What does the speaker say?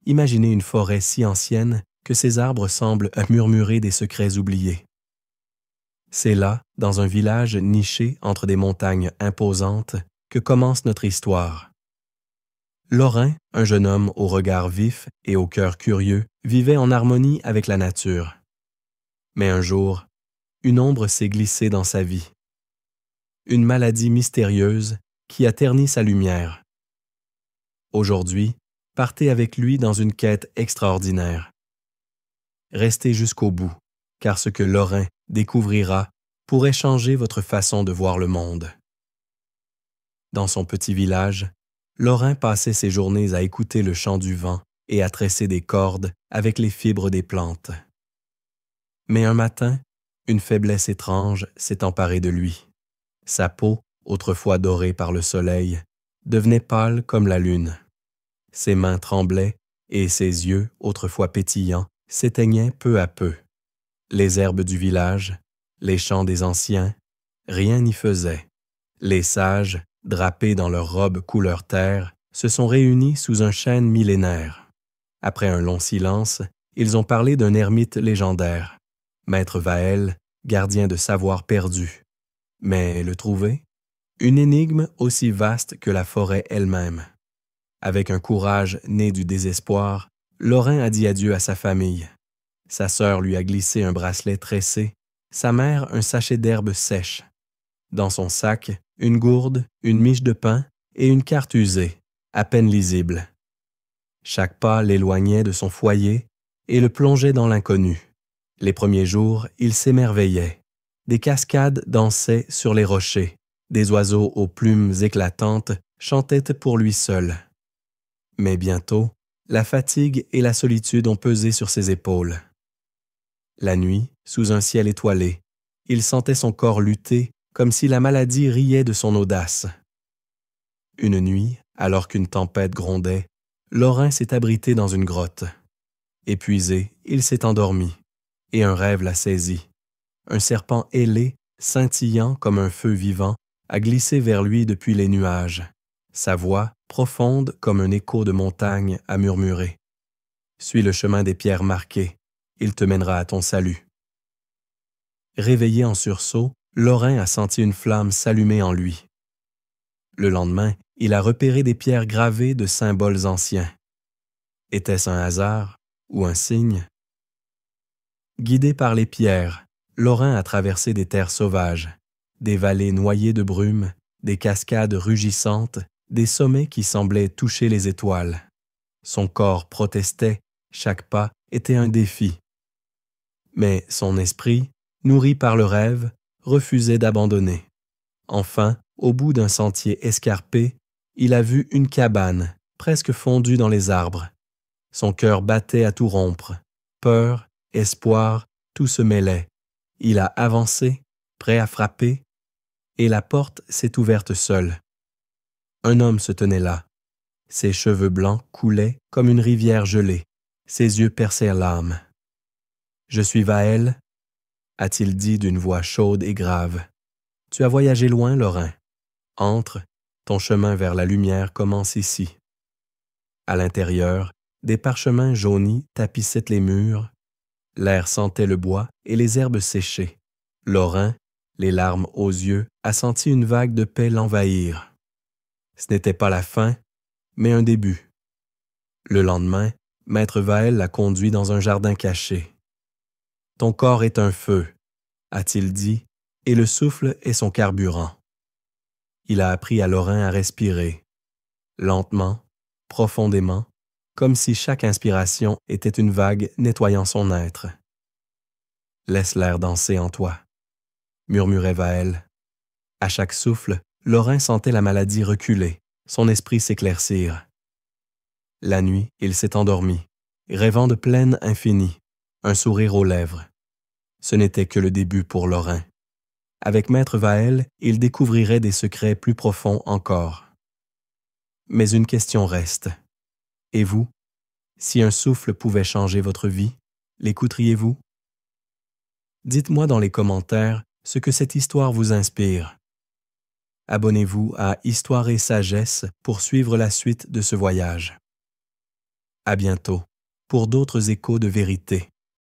Imaginez une forêt si ancienne que ses arbres semblent murmurer des secrets oubliés. C'est là, dans un village niché entre des montagnes imposantes, que commence notre histoire. Lorrain, un jeune homme au regard vif et au cœur curieux, vivait en harmonie avec la nature. Mais un jour, une ombre s'est glissée dans sa vie. Une maladie mystérieuse qui a terni sa lumière. Aujourd'hui, partez avec lui dans une quête extraordinaire. Restez jusqu'au bout, car ce que Lorrain découvrira pourrait changer votre façon de voir le monde. Dans son petit village, Lorrain passait ses journées à écouter le chant du vent et à tresser des cordes avec les fibres des plantes. Mais un matin, une faiblesse étrange s'est emparée de lui. Sa peau, autrefois dorée par le soleil, devenait pâle comme la lune. Ses mains tremblaient et ses yeux, autrefois pétillants, s'éteignaient peu à peu. Les herbes du village, les chants des anciens, rien n'y faisait. Les sages, drapés dans leurs robes couleur terre, se sont réunis sous un chêne millénaire. Après un long silence, ils ont parlé d'un ermite légendaire, Maître Vaël, gardien de savoirs perdus. Mais le trouver? Une énigme aussi vaste que la forêt elle-même. Avec un courage né du désespoir, Lorrain a dit adieu à sa famille. Sa sœur lui a glissé un bracelet tressé, sa mère un sachet d'herbes sèches. Dans son sac, une gourde, une miche de pain et une carte usée, à peine lisible. Chaque pas l'éloignait de son foyer et le plongeait dans l'inconnu. Les premiers jours, il s'émerveillait. Des cascades dansaient sur les rochers. Des oiseaux aux plumes éclatantes chantaient pour lui seul. Mais bientôt, la fatigue et la solitude ont pesé sur ses épaules. La nuit, sous un ciel étoilé, il sentait son corps lutter comme si la maladie riait de son audace. Une nuit, alors qu'une tempête grondait, Lorrain s'est abrité dans une grotte. Épuisé, il s'est endormi, et un rêve l'a saisi. Un serpent ailé, scintillant comme un feu vivant, a glissé vers lui depuis les nuages. Sa voix, profonde comme un écho de montagne, a murmuré. « Suis le chemin des pierres marquées, il te mènera à ton salut. » Réveillé en sursaut, Lorrain a senti une flamme s'allumer en lui. Le lendemain, il a repéré des pierres gravées de symboles anciens. Était-ce un hasard ou un signe? Guidé par les pierres, Lorrain a traversé des terres sauvages, des vallées noyées de brume, des cascades rugissantes, des sommets qui semblaient toucher les étoiles. Son corps protestait, chaque pas était un défi. Mais son esprit, nourri par le rêve, refusait d'abandonner. Enfin, au bout d'un sentier escarpé, il a vu une cabane, presque fondue dans les arbres. Son cœur battait à tout rompre. Peur, espoir, tout se mêlait. Il a avancé, prêt à frapper, et la porte s'est ouverte seule. Un homme se tenait là. Ses cheveux blancs coulaient comme une rivière gelée. Ses yeux perçaient l'âme. « Je suis Vaël » a-t-il dit d'une voix chaude et grave. « Tu as voyagé loin, Lorrain. Entre, ton chemin vers la lumière commence ici. » À l'intérieur, des parchemins jaunis tapissaient les murs. L'air sentait le bois et les herbes séchées. Lorrain, les larmes aux yeux, a senti une vague de paix l'envahir. Ce n'était pas la fin, mais un début. Le lendemain, Maître Vaël l'a conduit dans un jardin caché. « Ton corps est un feu, » a-t-il dit, et le souffle est son carburant. Il a appris à Lorrain à respirer, lentement, profondément, comme si chaque inspiration était une vague nettoyant son être. « Laisse l'air danser en toi », murmurait Vaël. À chaque souffle, Lorrain sentait la maladie reculer, son esprit s'éclaircir. La nuit, il s'est endormi, rêvant de plaines infinies, un sourire aux lèvres. Ce n'était que le début pour Lorrain. Avec Maître Vaël, il découvrirait des secrets plus profonds encore. Mais une question reste. Et vous, si un souffle pouvait changer votre vie, l'écouteriez-vous? Dites-moi dans les commentaires ce que cette histoire vous inspire. Abonnez-vous à Histoire et Sagesse pour suivre la suite de ce voyage. À bientôt pour d'autres échos de vérité.